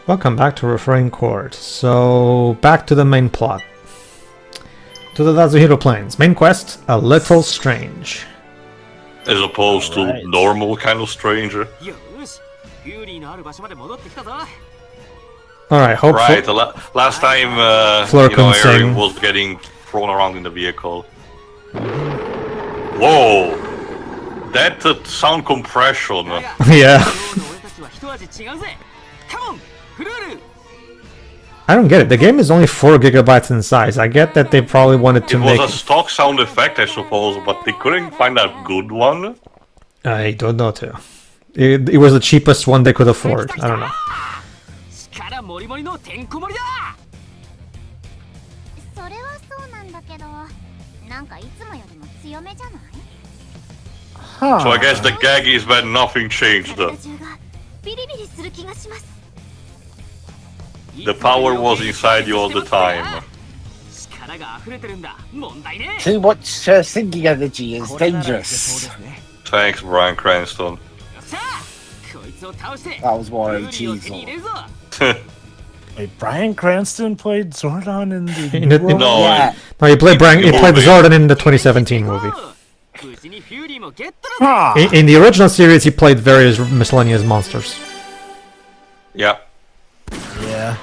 Welcome back to Refrain Chord. So, back to the main plot. To the Natsuhiro Plains. Main quest, a little strange. As opposed to normal kind of stranger. Alright, hopefully. Right, last time Fleur couldn't Eric sing. was getting thrown around in the vehicle. Whoa! That sound compression. Yeah. I don't get it. The game is only 4 gigabytes in size. I get that they probably wanted to make... It was a stock sound effect, I suppose, but they couldn't find a good one. I don't know too. It was the cheapest one they could afford. I don't know. Huh. So I guess the gag is that nothing changed. The power was inside you all the time. Too much singing energy is dangerous. Thanks, Bryan Cranston. That was more cheesy. Wait, Bryan Cranston played Zordon in the No, Yeah. No, he played Zordon in the 2017 movie. Huh. In the original series, he played various miscellaneous monsters. yeah. Yeah.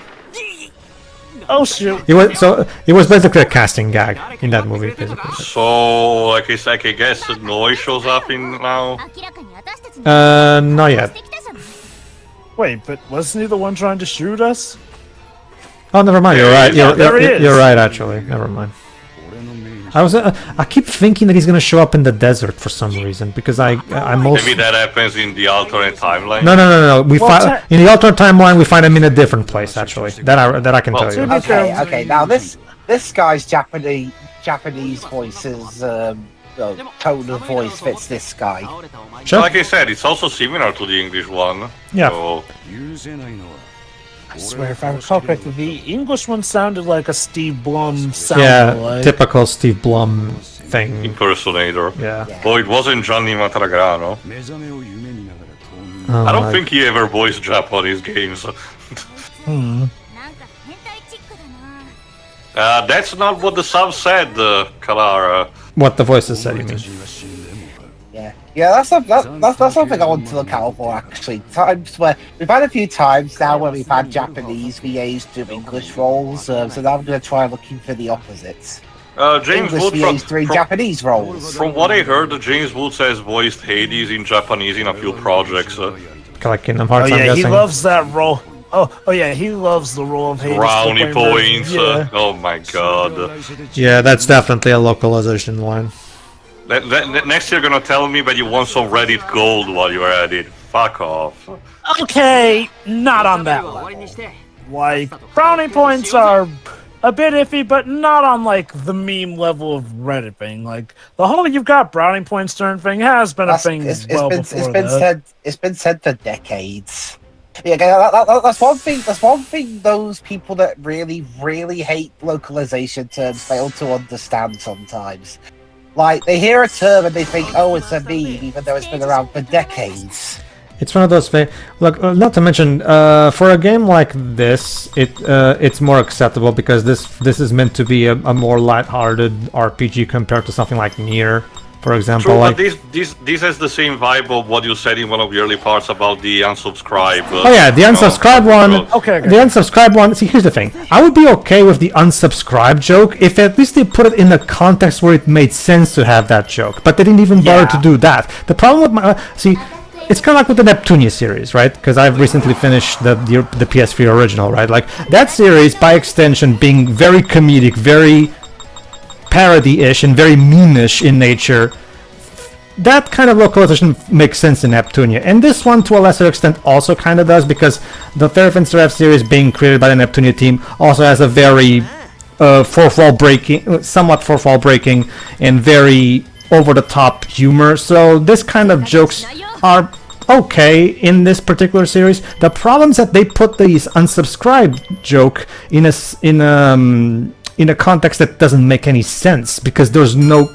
Oh shoot. It was basically a casting gag in that movie, basically. So, like I guess Noi shows up in now. Not yet. Wait, but wasn't he the one trying to shoot us? Oh, never mind. You're right. There he is. You're right. Actually, never mind. I keep thinking that he's gonna show up in the desert for some reason because I'm most. Maybe that happens in the alternate timeline. No. In the alternate timeline we find him in a different place. Actually, that I can tell you. Okay. Now this guy's Japanese voice is tone of voice fits this guy. Sure. Like I said, it's also similar to the English one. Yeah. So, I swear, if I recall correctly, the English one sounded like a Steve Blum sound. Yeah, like. typical Steve Blum thing. impersonator. Yeah. Oh, it wasn't Gianni Matragrano. Oh, I don't think he ever voiced Japanese games. That's not what the sub said, Kalara. What the voices said, you mean? Yeah, that's something I want to look out for actually. Times where we've had a few times now where we've had Japanese VAs do English roles, so now I'm going to try looking for the opposites. James English Wood VAs doing Japanese roles. From what I heard, James Woods has voiced Hades in Japanese in a few projects. Like Kingdom Hearts, Oh I'm yeah, he guessing. loves that role. Oh yeah, he loves the role of Hades. Brownie points. Yeah. Oh my god. Yeah, that's definitely a localization line. Next you're gonna tell me that you want some Reddit gold while you're at it. Fuck off. Okay, not on that level. Like, brownie points are a bit iffy, but not on like the meme level of Reddit thing. Like the whole "you've got brownie points" turn thing has been a thing It's before been that. It's been said for decades. Yeah, that's one thing. That's one thing. Those people that really hate localization terms fail to understand sometimes. Like they hear a term and they think, "Oh, it's a meme," even though it's been around for decades. It's one of those things. Look, not to mention, for a game like this, it's more acceptable because this is meant to be a more light-hearted RPG compared to something like Nier, for example. True, like, but this has the same vibe of what you said in one of the early parts about the unsubscribe. oh yeah, the unsubscribe one. Okay. The unsubscribe one. See, here's the thing. I would be okay with the unsubscribe joke if at least they put it in a context where it made sense to have that joke. But they didn't even bother to do that. The problem with see, it's kind of like with the Neptunia series, right? Because I've recently finished the PS3 original, right? Like that series, by extension, being very comedic, very parody-ish, and very meme-ish in nature. That kind of localization makes sense in Neptunia, and this one to a lesser extent also kind of does, because the Therafin Seraph series being created by the Neptunia team also has a very somewhat fourth wall breaking and very over-the-top humor, so this kind of jokes are okay in this particular series. The problem is that they put these unsubscribe joke in a context that doesn't make any sense, because there's no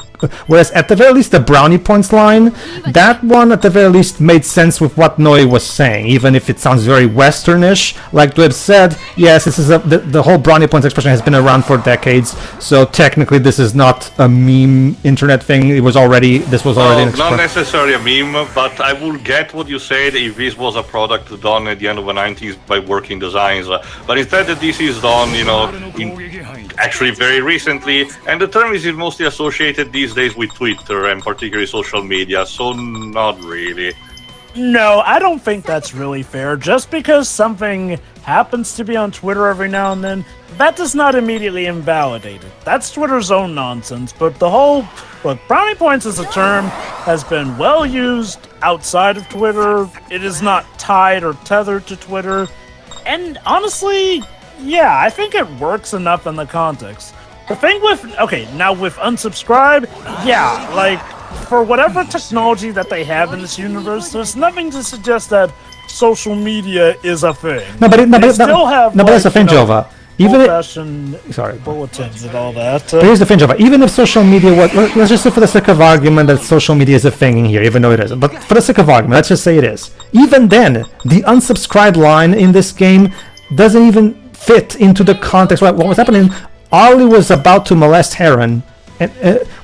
Whereas at the very least, the brownie points line, that one at the very least made sense with what Noe was saying, even if it sounds very Westernish. Like Dweb said, yes, this is the whole brownie points expression has been around for decades, so technically this is not a meme internet thing. This was already an expression. Not necessarily a meme, but I would get what you said if this was a product done at the end of the 90s by working designs. But instead that this is done, actually very recently, and the term is mostly associated these days with Twitter and particularly social media, so not really. No, I don't think that's really fair. Just because something happens to be on Twitter every now and then, that does not immediately invalidate it. That's Twitter's own nonsense, but the whole... Look, brownie points as a term has been well used outside of Twitter. It is not tied or tethered to Twitter. And honestly, yeah, I think it works enough in the context. The thing with... Okay, now with unsubscribe, yeah, like... For whatever technology that they have in this universe, there's nothing to suggest that social media is a thing. But that's the thing, Jova. Even bulletins and all that. But here's the thing, Jova. Even if social media was, let's just say for the sake of argument that social media is a thing in here, even though it isn't. But for the sake of argument, let's just say it is. Even then, the unsubscribe line in this game doesn't even fit into the context. What was happening? Arlie was about to molest Heron.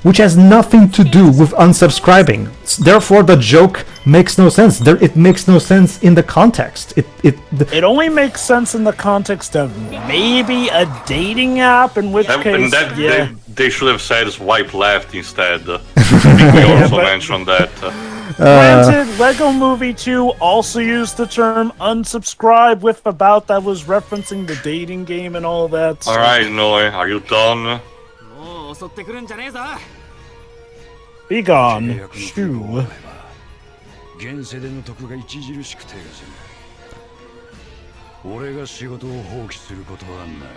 Which has nothing to do with unsubscribing. Therefore, the joke makes no sense. It makes no sense in the context. It only makes sense in the context of maybe a dating app, in which case, they should have said swipe left instead. I think we also mentioned that. Granted, Lego Movie 2 also used the term unsubscribe with about that was referencing the dating game and all that. So. Alright, Noe, are you done? Be gone. Shoo.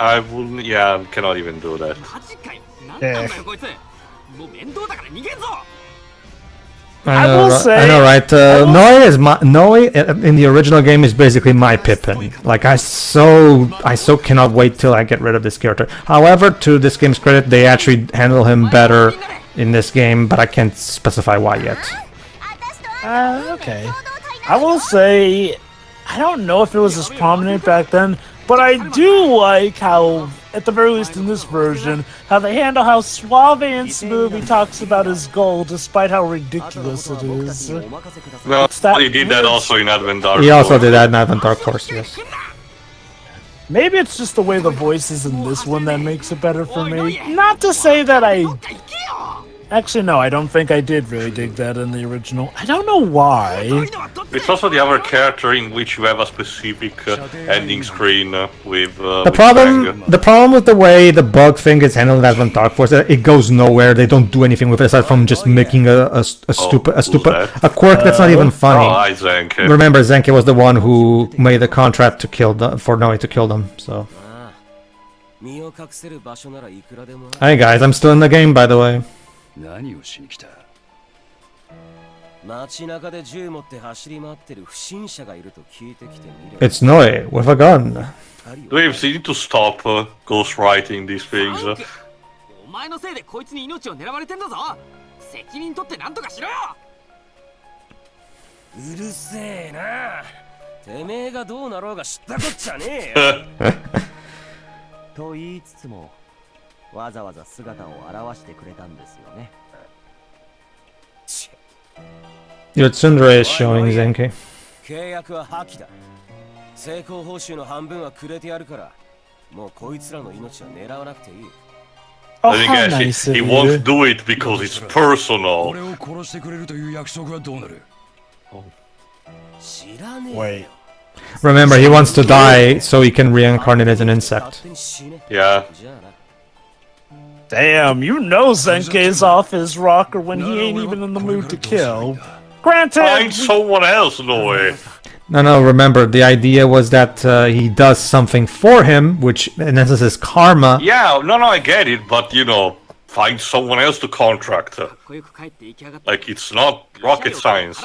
I wouldn't. Yeah, cannot even do that. I know, right? Noe in the original game is basically my Pippin. Like I so cannot wait till I get rid of this character. However, to this game's credit, they actually handle him better in this game, but I can't specify why yet. Okay. I will say, I don't know if it was as prominent back then, but I do like how, at the very least in this version, how they handle how suave and smooth he talks about his goal, despite how ridiculous it is. Well, he did that also in Advent Dark. He also did that in Advent Dark Force, yes. Maybe it's just the way the voice is in this one that makes it better for me. Not to say that I... Actually, no, I don't think I did really dig that in the original. I don't know why. It's also the other character in which you have a specific ending screen with the problem with the way the bug thing is handled in Advent Dark Force, it goes nowhere. They don't do anything with it aside from just making a quirk that's not even funny. Remember, Zenke was the one who made the contract to kill for Noe to kill them. So, hey guys, I'm still in the game, by the way. It's Noe with a gun. Waves, you need to stop ghostwriting these things. Your tsundere is showing, Zenke. I think actually he won't do it because it's personal. Wait. Remember, he wants to die so he can reincarnate as an insect. Yeah. Damn, you know Zenke's off his rocker when he ain't even in the mood to kill. Granted, Find someone else, Noe. No, remember, the idea was that he does something for him, which in essence is karma. Yeah, no, I get it, but find someone else to contract. Like, it's not rocket science.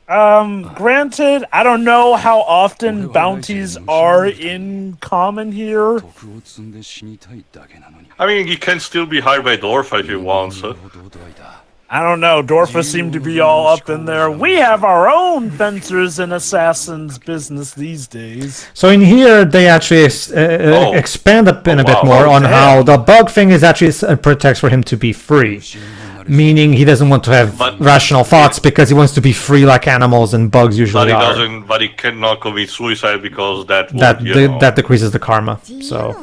Granted, I don't know how often bounties are in common here. I mean, he can still be hired by Dorfa if he wants. I don't know, Dorfa seem to be all up in there. We have our own fencers and assassins business these days. So in here, they actually expand a bit more on how the bug thing is actually a pretext for him to be free. Meaning he doesn't want to have rational thoughts because he wants to be free like animals and bugs usually are. But he cannot commit suicide because that decreases the karma. So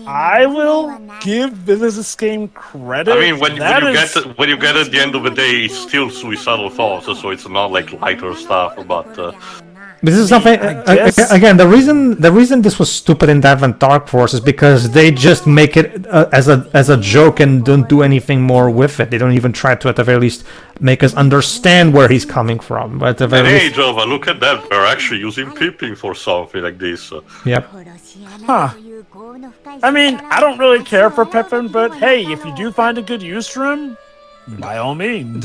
I will give this game credit. I mean, when you get at the end of the day, it's still suicidal thoughts, so it's not like lighter stuff. But this is something again. The reason this was stupid in Advent Dark Force is because they just make it as a joke and don't do anything more with it. They don't even try to, at the very least, make us understand where he's coming from. But at the very least, Jova, look at that! They're actually using Pippin for something like this. Yep. Huh. I mean, I don't really care for Pippin, but hey, if you do find a good use for him, by all means.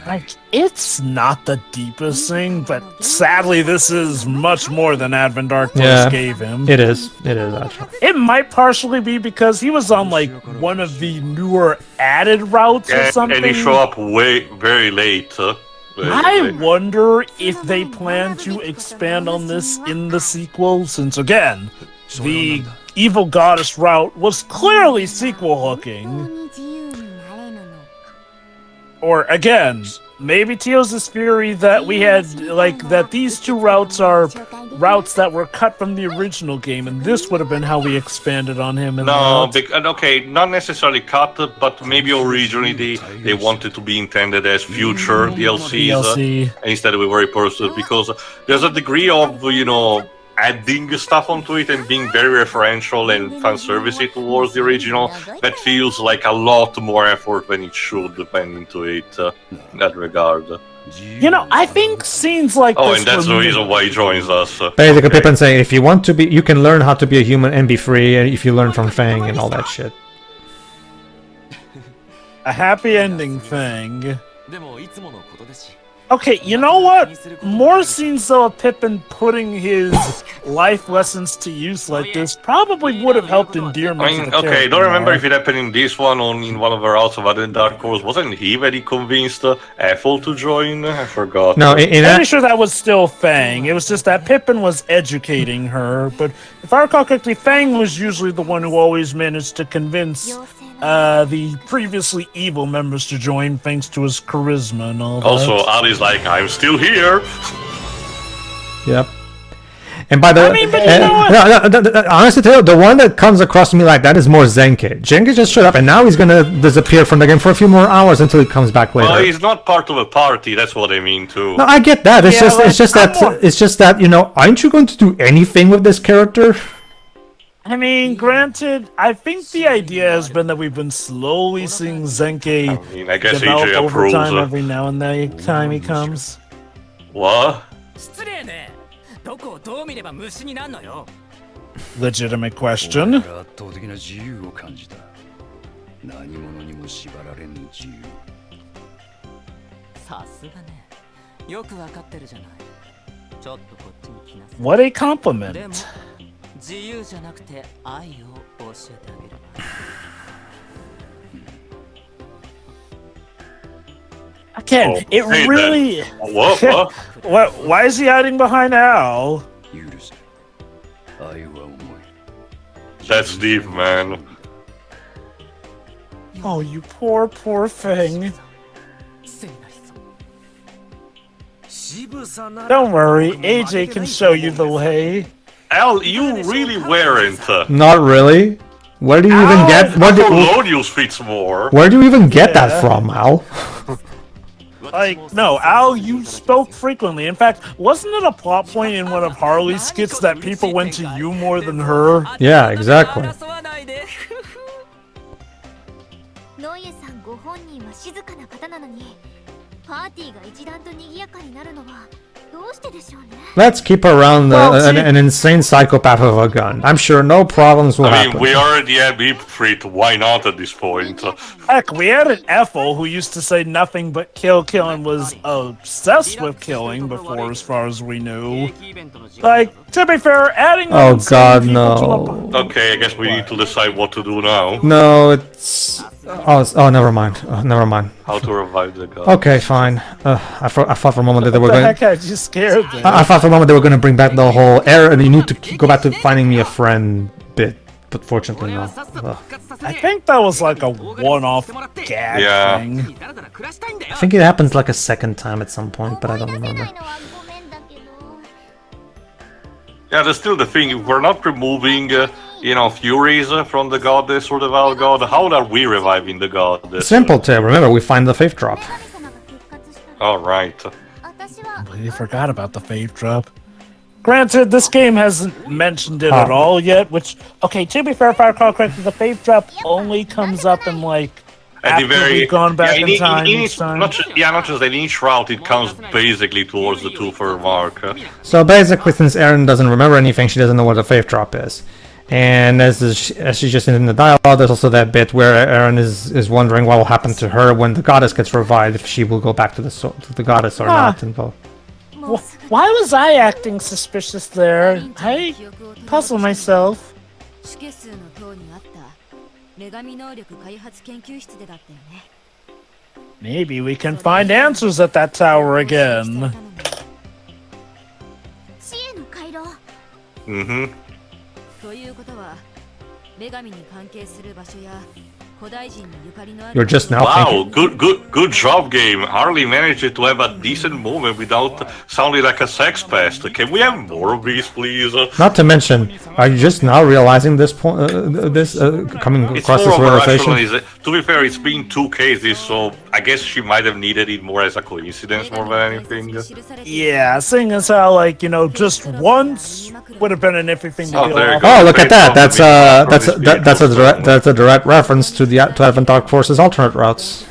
Like, it's not the deepest thing, but sadly this is much more than Advent Dark Force gave him. It is actually. It might partially be because he was on like one of the newer added routes or something. And he showed up very late. I wonder if they plan to expand on this in the sequel, since again, the evil goddess route was clearly sequel hooking. Or again, maybe Teos' theory that we had, like, that these two routes are routes that were cut from the original game, and this would have been how we expanded on him. Okay, not necessarily cut, but maybe originally they wanted to be intended as future DLCs, and instead we were repurposed because there's a degree of, adding stuff onto it and being very referential and fan servicey towards the original that feels like a lot more effort than it should depend into it in that regard. I think scenes like this. Oh, and that's the reason why he joins us. Basically, Pippin saying, if you want to be, you can learn how to be a human and be free, and if you learn from Fang and all that shit. A happy ending thing. Okay, you know what? More scenes though of Pippin putting his life lessons to use like this probably would have helped endearment. I mean, okay, don't remember if it happened in this one or in one of the routes of Advent Dark Force. Wasn't he very convinced Ethel to join? I forgot. No, I'm pretty sure that was still Fang. It was just that Pippin was educating her. But if I recall correctly, Fang was usually the one who always managed to convince the previously evil members to join thanks to his charisma and all that. Also, Ali's like, I'm still here. Yep. And by the way, honestly, the one that comes across to me like that is more Zenke. Zenke just showed up, and now he's gonna disappear from the game for a few more hours until he comes back later. Well, he's not part of a party. That's what I mean too. No, I get that. It's just that aren't you going to do anything with this character? I mean, granted, I think the idea has been that we've been slowly seeing Zenke develop over time every now and then time he comes. What? Legitimate question. What a compliment. Again, it really... What? Why is he hiding behind Al? That's deep, man. Oh, you poor thing. Don't worry, AJ can show you the way. Al, you really weren't. Not really. Where do you even get? Colonials fits more. Where do you even get that from, Al? No, Al, you spoke frequently. In fact, wasn't it a plot point in one of Harley's skits that people went to you more than her? Yeah, exactly. Let's keep around Well, see- an insane psychopath with a gun. I'm sure no problems will I mean, happen. we already have Ifrit, why not at this point? Heck, we had an Ethel who used to say nothing but kill, and was obsessed with killing before, as far as we knew. Like, to be fair, adding Oh, insane God, people to a- no. Okay, I guess we need to decide what to do now. No, it's... Oh, never mind. Never mind. How to revive the god. Okay, fine. I thought for a moment that they were What the going... heck had you scared them? I thought for a moment they were going to bring back the whole air and you need to go back to finding me a friend bit. But fortunately, no. Ugh. I think that was like a one-off gag Yeah. thing. I think it happens like a second time at some point, but I don't remember. Yeah, that's still the thing. If we're not removing, Furies from the goddess or the Val god, how are we reviving the goddess? Simple, Tim. Remember, we find the faith drop. Alright. Completely forgot about the faith drop. Granted, this game hasn't mentioned it at all yet, which, okay, to be fair, if I recall correctly, the faith drop only comes up in, like, At the after we've gone back in time each each, time. not just in each route, it comes basically towards the 2-4 mark. So basically, since Erin doesn't remember anything, she doesn't know what a faith drop is. And as she just in the dialogue, there's also that bit where Erin is wondering what will happen to her when the goddess gets revived, if she will go back to the goddess or not. And well, Why was I acting suspicious there? I puzzle myself. Maybe we can find answers at that tower again. Mm-hmm. you're just now Wow, thinking... good job, game. Hardly managed to have a decent moment without sounding like a sex pest. Can we have more of these, please? Not to mention, are you just now realizing this point? Coming It's across more this of a realization? rationalization. To be fair, it's been 2 cases, so I guess she might have needed it more as a coincidence more than anything. Yeah, seeing as how, like, just once would have been an iffy thing to Oh, do. there you off. go. Oh, look at that! Probably That's a direct reference to Advent Dark Force's alternate routes.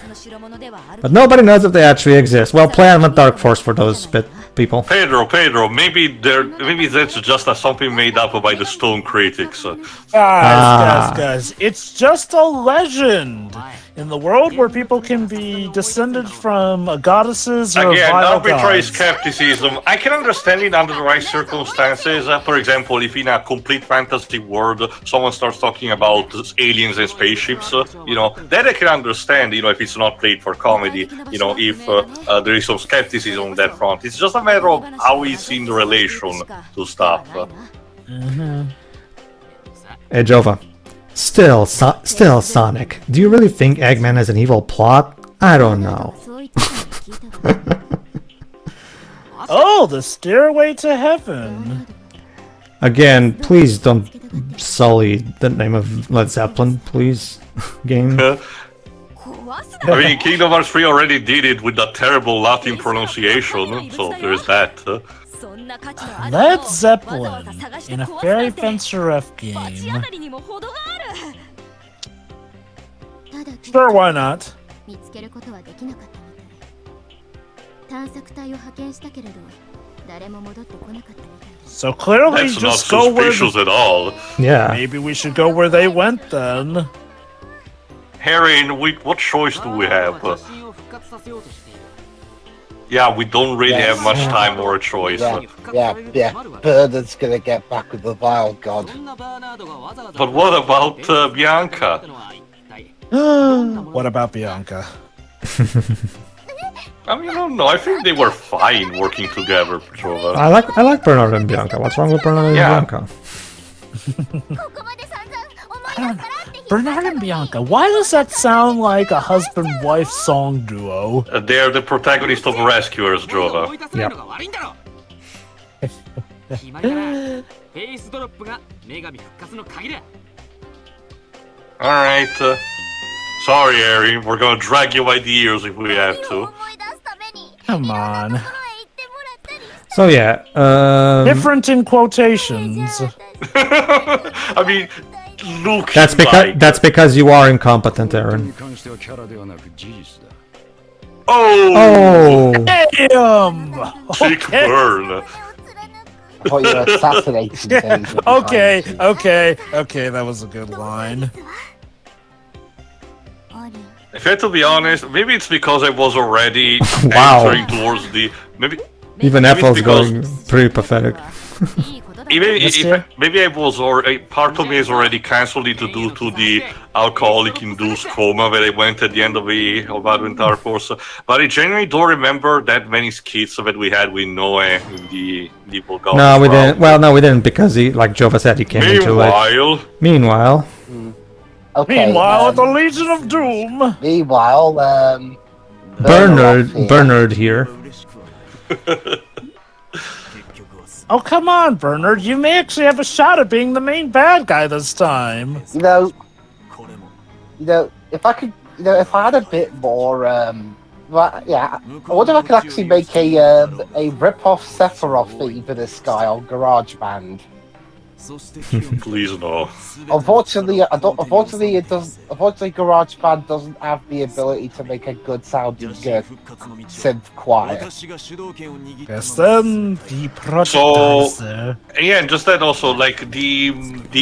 But nobody knows if they actually exist. Well, play Advent Dark Force for those people. Pedro, maybe that's just something made up by the Stone critics. Guys, it's just a legend. In the world where people can be descended from goddesses or Again, vile arbitrary gods. skepticism. I can understand it under the right circumstances. For example, if in a complete fantasy world, someone starts talking about aliens and spaceships, that I can understand, if it's not played for comedy, if there is some skepticism on that front. It's just a matter of how it's in relation to stuff. Hey, Jova. Still, Sonic. Do you really think Eggman has an evil plot? I don't know. Oh, the stairway to heaven. Again, please don't sully the name of Led Zeppelin, please. Game. I mean, Kingdom Hearts 3 already did it with that terrible Latin pronunciation, so there's that. Led Zeppelin in a Fairy Fencer F game. Sure, why not? So clearly, That's not just go where. suspicious at all. Yeah. Maybe we should go where they went then. Harry, what choice do we have? Yeah, we don't really have much time or a choice. Yeah. Bernard's gonna get back with the vile god. But what about Bianca? What about Bianca? I mean, I don't know. I think they were fine working together, Petrova. I like Bernard and Bianca. What's wrong with Bernard and Bianca? Bernard and Bianca. Why does that sound like a husband-wife song duo? They're the protagonist of Rescuers, Jova. Yep. Alright. Sorry, Harry. We're gonna drag you by the ears if we have to. Come on. So yeah, Different in quotations. I mean, look. that's because you are incompetent, Aaron. Oh! Oh! Damn! Chick burn. I thought you were assassinating things. Okay, that was a good line. If I had to be honest, maybe it's because I was already Wow. entering towards the... Maybe Even Maybe Ethel's it's because- going pretty pathetic. maybe I was already... Part of me is already cancelled it due to the alcoholic-induced coma that I went at the end of Advent Dark Force. But I genuinely don't remember that many skits that we had with Noe in the evil god. No, we didn't. Well, no, we didn't because he, like Jova said, he came in too late. Meanwhile... Meanwhile, Okay. Meanwhile, at the Legion of Doom. Meanwhile, Bernard here. Oh, come on, Bernard. You may actually have a shot at being the main bad guy this time. You know, if I could, if I had a bit more, yeah, I wonder if I could actually make a rip-off Sephiroth theme for this guy on GarageBand. Please no. Unfortunately, Unfortunately, GarageBand doesn't have the ability to make a good sounding synth choir. Yes, then the project So, yeah, just that also, like, the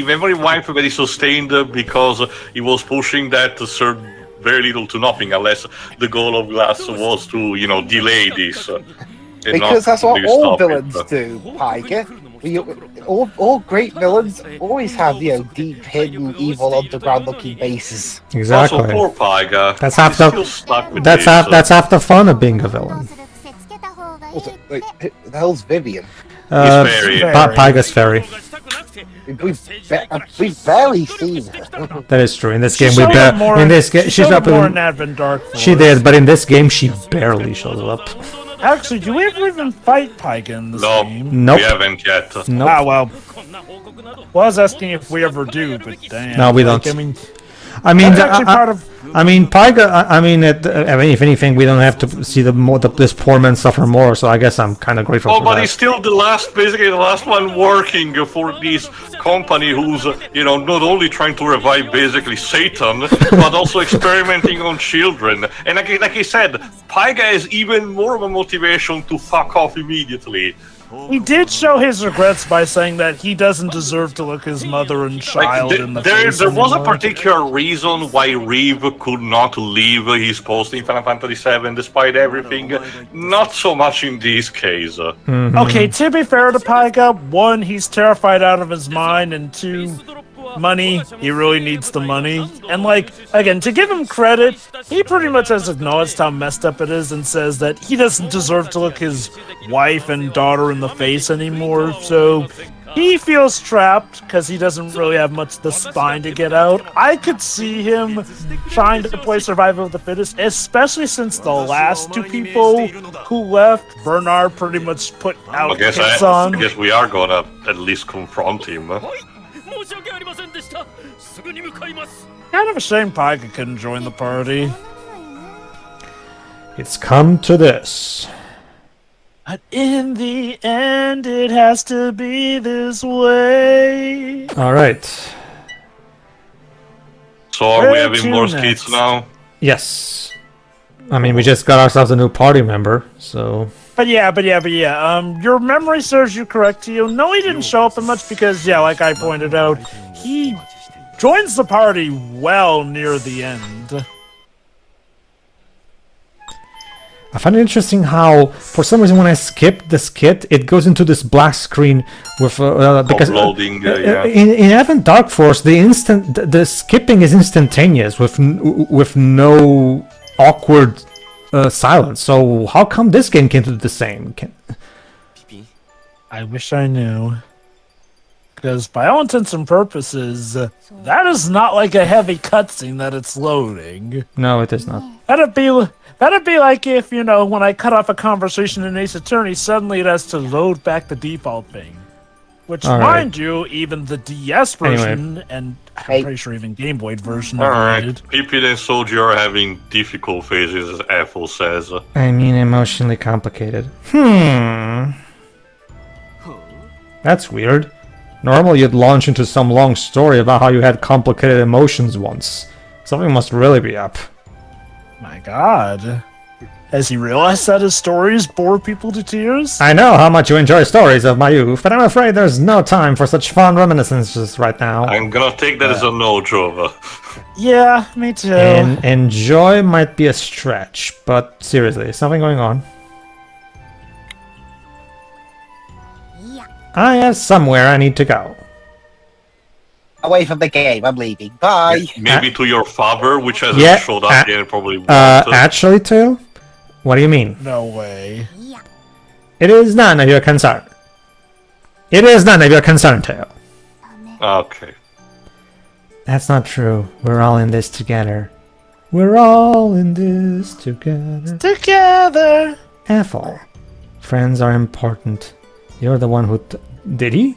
memory wipe that he sustained because he was pushing that to serve very little to nothing, unless the goal of Glass was to, you know, delay this. Because that's what all villains do, Piker. All great villains always have, deep hidden, evil, underground-looking bases. Exactly. Also, poor Pyga. That's half the that's half the fun of being a villain. Wait, the hell's Vivian? Fairy. Pyga's fairy. We've barely seen her. That is true. In this game, showed up more in this game she she's showed not. up more in Advent Dark Force. She did, but in this game, she barely shows up. Actually, do we ever even fight Pyga in this No, game? Nope. we haven't yet. Nope. Ah, well. Well, I was asking if we ever do, but damn. No, we like, don't. I mean, That's that's actually part of. Pyga. I mean, if anything, we don't have to see this poor man suffer more. So I guess I'm kind of grateful Oh, for but that. he's still basically the last one working for this company who's, not only trying to revive basically Satan, but also experimenting on children. And like I said, Pyga has even more of a motivation to fuck off immediately. He did show his regrets by saying that he doesn't deserve to look his mother and child in the face There was a anymore. particular reason why Reeve could not leave his post in Final Fantasy VII despite everything. Not so much in this case. Okay, to be fair to Pyga, one, he's terrified out of his mind, and two, money. He really needs the money. And, like, again, to give him credit, he pretty much has acknowledged how messed up it is and says that he doesn't deserve to look his wife and daughter in the face anymore. So he feels trapped because he doesn't really have much of the spine to get out. I could see him trying to play survival of the fittest, especially since the last two people who left, Bernard pretty much put out hits on. I guess we are gonna at least confront him. Kind of a shame Pyga couldn't join the party. It's come to this. But in the end, it has to be this way. All right. So are we having more skits now? Yes. I mean, we just got ourselves a new party member, so... But yeah. Your memory serves you correct, Tio. No, he didn't show up much because, yeah, like I pointed out, he joins the party well near the end. I find it interesting how, for some reason, when I skip the skit, it goes into this black screen with because Uploading, yeah. in Advent Dark Force, the skipping is instantaneous with no awkward silence. So how come this game came to the same? I wish I knew. Because by all intents and purposes, that is not like a heavy cutscene that it's loading. No, it is not. That'd be like if, when I cut off a conversation in Ace Attorney, suddenly it has to load back the default thing. Which, all mind you, even the DS version, and I'm pretty sure even Game Boy version Alright, Pippin and Soldier are having difficult phases, as Ethel says. I mean, emotionally complicated. That's weird. Normally you'd launch into some long story about how you had complicated emotions once. Something must really be up. My god. Has he realized that his stories bore people to tears? I know how much you enjoy stories of my youth, but I'm afraid there's no time for such fond reminiscences right now. I'm gonna take that as a no, Jova. Yeah, me too. And enjoy might be a stretch, but seriously, something going on. I have somewhere I need to go. Away from the game, I'm leaving. Bye. Maybe to your father, which hasn't showed up yet and probably won't. Actually, too? What do you mean? No way. It is none of your concern. It is none of your concern, Teo. Okay. That's not true. We're all in this together. We're all in this together. Together. Ethel. Friends are important. You're the one who... Did he?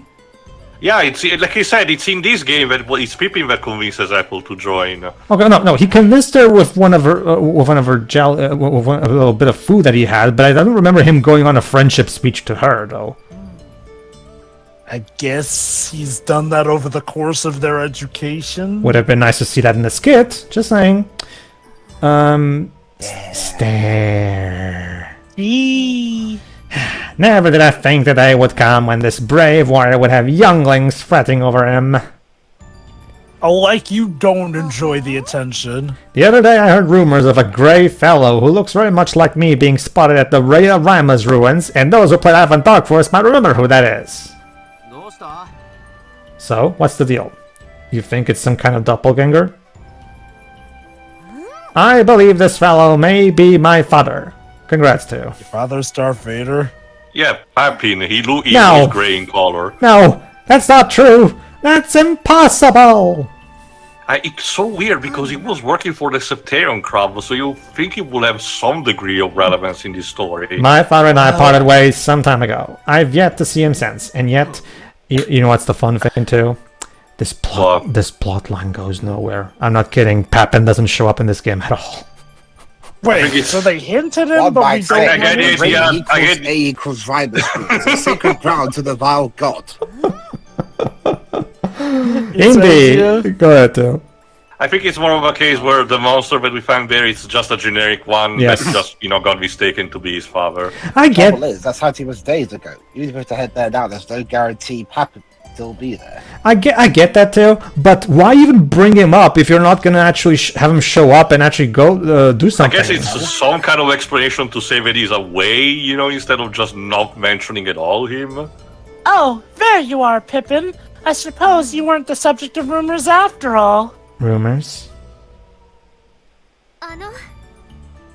Yeah, it's like he said, it's in this game that it's Pippin that convinces Apple to join. Okay, no, he convinced her with one of her, with a little bit of food that he had, but I don't remember him going on a friendship speech to her, though. I guess he's done that over the course of their education. Would have been nice to see that in the skit. Just saying. Stare. Eee. Never did I think the day would come when this brave warrior would have younglings fretting over him. Oh, like you don't enjoy the attention. The other day I heard rumors of a grey fellow who looks very much like me being spotted at the Rhea Rima's ruins, and those who play Elf and Dark Force might remember who that is. So, what's the deal? You think it's some kind of doppelganger? I believe this fellow may be my father. Congrats to you. Your father's Darth Vader? Yeah, Pippin, he No. was grey in color. No, that's not true. That's impossible. It's so weird because he was working for the Septarian crowd, so you think he will have some degree of relevance in this story. My father and I parted ways some time ago. I've yet to see him since, and yet, you know what's the fun thing too? This plot line goes nowhere. I'm not kidding. Pappin doesn't show up in this game at all. Wait, so they hinted him, One but we might don't say I get it, yeah, I get A equals Rimus. It's a sacred ground to the vile god. Indeed. Go ahead, too. I think it's more of a case where the monster that we found there is just a generic one Yes. that just, got mistaken to be his father. I get... Trouble is, that's how he was days ago. Even if we were to head there now, there's no guarantee Papa will still be there. I get that too, but why even bring him up if you're not gonna actually have him show up and actually go do I something? guess it's some kind of explanation to say that he's away, instead of just not mentioning at all him. Oh, there you are, Pippin. I suppose you weren't the subject of rumors after all. Rumors?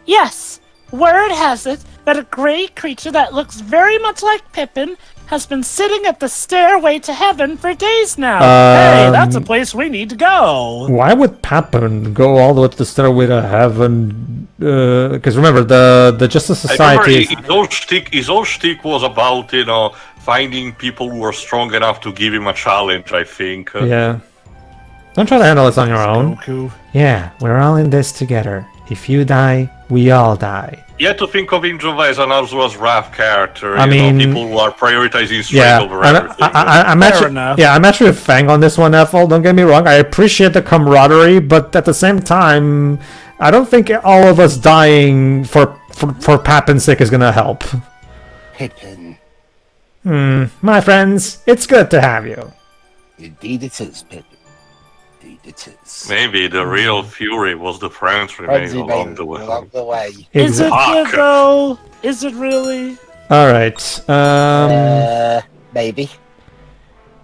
Yes, word has it that a gray creature that looks very much like Pippin has been sitting at the stairway to heaven for days now. Hey, that's a place we need to go. Why would Pappin go all the way to the stairway to heaven? Because remember, the Justice Society... His whole shtick was about, finding people who are strong enough to give him a challenge, I think. Yeah. Don't try to handle this on your own. Goku. Yeah, we're all in this together. If you die, we all die. You have to think of him as an Azura's Wrath character. I mean, people who are prioritizing strength over everything. I'm Fair actually a fan on this one, Ethel. Don't get me wrong. I appreciate the camaraderie, but at the same time, I don't think all of us dying for Pappin's sake is gonna help. Pippin. My friends, it's good to have you. Indeed it is, Pippin. Indeed it is. Maybe the real fury was the friends remain along the way. Along the way. Is it Fuck. good, though? Is it really? All right. Maybe.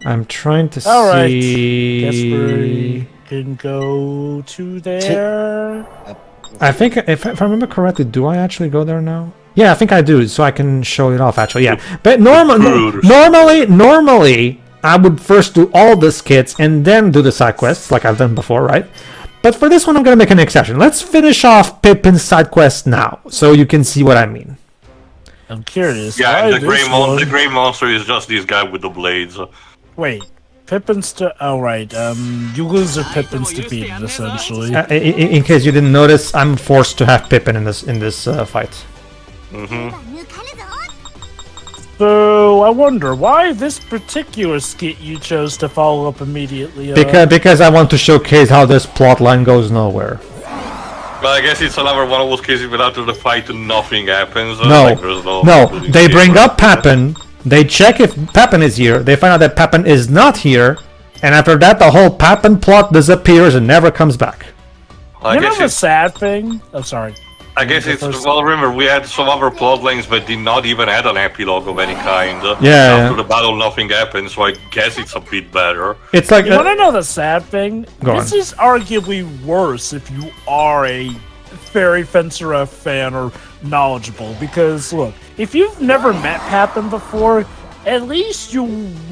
I'm trying to All right. see. Guess we can go to there. I think if I remember correctly, do I actually go there now? Yeah, I think I do, so I can show it off actually. Yeah, but normally I would first do all the skits and then do the side quests, like I've done before, right? But for this one, I'm gonna make an exception. Let's finish off Pippin's side quest now, so you can see what I mean. I'm curious. Yeah, why the this one? the gray monster is just this guy with the blades. Wait, Pippin's to... Oh, right. You lose or Pippin's defeated, essentially. In case you didn't notice, I'm forced to have Pippin in this fight. So, I wonder, why this particular skit you chose to follow up immediately? Because I want to showcase how this plot line goes nowhere. Well, I guess it's another one of those cases where after the fight nothing happens. No, like, there's no. They bring up Pappin. They check if Pappin is here. They find out that Pappin is not here, and after that, the whole Pappin plot disappears and never comes back. I You know guess the it's, sad thing? Oh, sorry. I guess it's well. Remember, we had some other plot lines that did not even have an epilogue of any kind. After the battle, nothing happened, so I guess it's a bit better. It's like You want to know the sad thing? Go This on. is arguably worse if you are a Fairy Fencer F fan or knowledgeable. Because, look, if you've never met Pappin before, at least you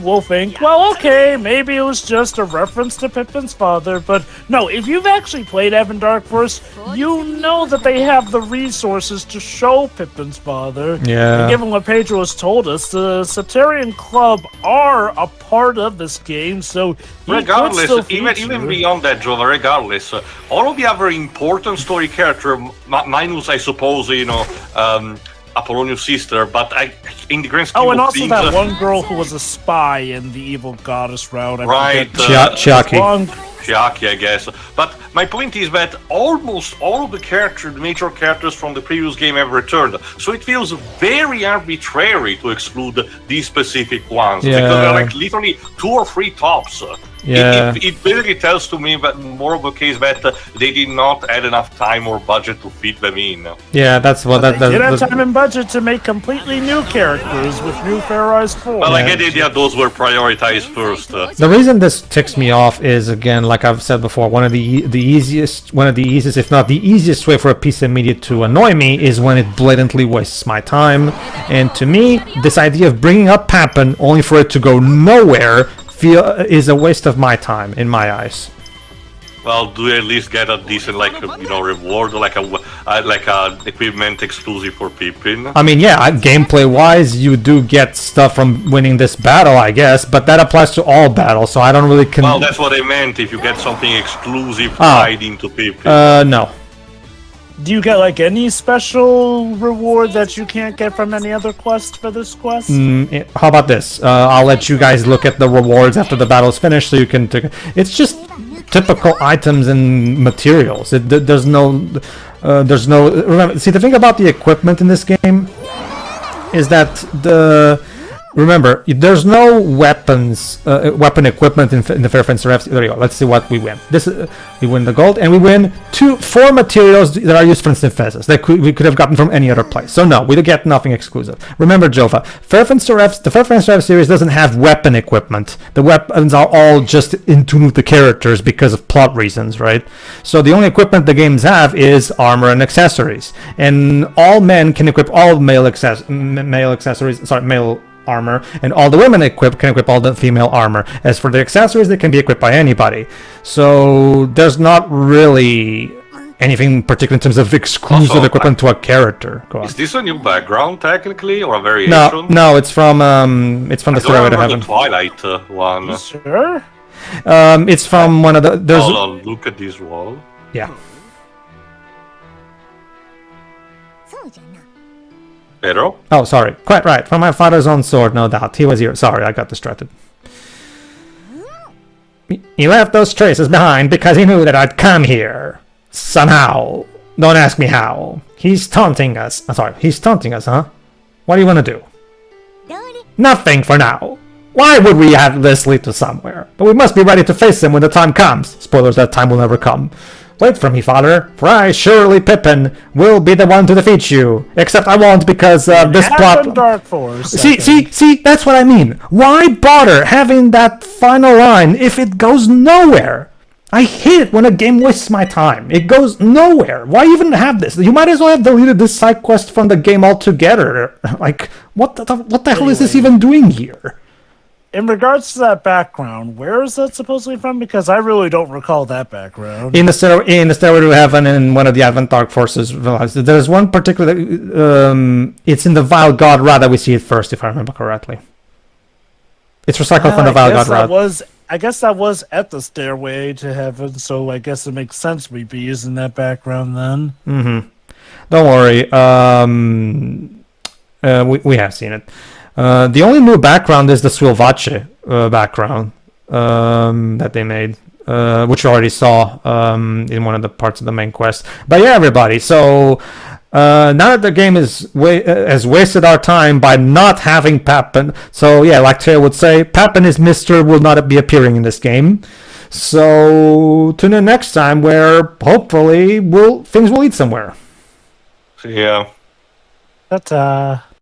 will think, well, okay, maybe it was just a reference to Pippin's father. But no, if you've actually played Evan Dark Force, you know that they have the resources to show Pippin's father. Yeah. And given what Pedro has told us, the Septarian Club are a part of this game, so he Regardless, could still even beyond that, Jova, regardless, all of the other important story characters, minus, I suppose, Apollonius' sister, but in the grand scheme Oh, and of also things, that one girl who was a spy in the evil goddess route. Right, Chiaki. Chiaki, I guess. But my point is that almost all of the major characters from the previous game have returned. So it feels very arbitrary to exclude these specific ones. Yeah. Because they're like literally 2 or 3 tops. Yeah. It basically tells to me that more of a case that they did not add enough time or budget to fit them in. Yeah, that's what They did have time and budget to make completely new characters with new Fair Eyes 4. Well, I get the idea those were prioritized first. The reason this ticks me off is, again, like I've said before, one of the easiest, if not the easiest way for a piece of media to annoy me is when it blatantly wastes my time. And to me, this idea of bringing up Pappin only for it to go nowhere is a waste of my time in my eyes. Well, do you at least get a decent, reward, like a equipment exclusive for Pippin? I mean, yeah, gameplay-wise, you do get stuff from winning this battle, I guess, but that applies to all battles, so I don't really... Well, that's what I meant, if you get something exclusive tied into Pippin. No. Do you get like any special reward that you can't get from any other quest for this quest? How about this? I'll let you guys look at the rewards after the battle's finished, so you can... It's just typical items and materials. There's no... Remember, see, the thing about the equipment in this game is that remember, there's no weapon equipment in the Fair Fencer Fs. There you go. Let's see what we win. We win the gold, and we win 4 materials that are used for synthesis that we could have gotten from any other place. So no, we get nothing exclusive. Remember, Jova, the Fair Fencer F series doesn't have weapon equipment. The weapons are all just in tune with the characters because of plot reasons, right? So the only equipment the games have is armor and accessories, and all men can equip all male armor, and all the women can equip all the female armor. As for the accessories, they can be equipped by anybody. So there's not really anything particular in terms of exclusive equipment to a character. Go on. Is this a new background technically, or a variation? No, it's from the Stairway to Heaven. The Twilight one. Sure. It's from one of the. Hold on, look at this wall. Yeah. Pedro? Oh, sorry. Quite right. From my father's own sword, no doubt. He was here. Sorry, I got distracted. He left those traces behind because he knew that I'd come here. Somehow. Don't ask me how. He's taunting us. He's taunting us, huh? What do you want to do? Nothing for now. Why would we have this lead to somewhere? But we must be ready to face him when the time comes. Spoilers, that time will never come. Wait for me, father, for I, surely Pippin, will be the one to defeat you. Except I won't, because this plot... Dark Force. See, that's what I mean. Why bother having that final line if it goes nowhere? I hate it when a game wastes my time. It goes nowhere. Why even have this? You might as well have deleted this side quest from the game altogether. Like, what the hell is this even doing here? In regards to that background, where is that supposedly from? Because I really don't recall that background. In the Stairway to Heaven, in one of the Advent Dark Forces, there's one particular. It's in the Vile God Rod that we see it first, if I remember correctly. It's recycled from the Vile God Rod. I guess that was at the Stairway to Heaven, so I guess it makes sense we'd be using that background then. Mm-hmm. Don't worry. We have seen it. The only new background is the Swilvace background that they made. which you already saw in one of the parts of the main quest. But yeah, everybody, so now that the game has wasted our time by not having Pappen, so yeah, like Taylor would say, Pappen is Mr. will not be appearing in this game. So tune in next time where hopefully things will lead somewhere. Yeah. Ta-ta.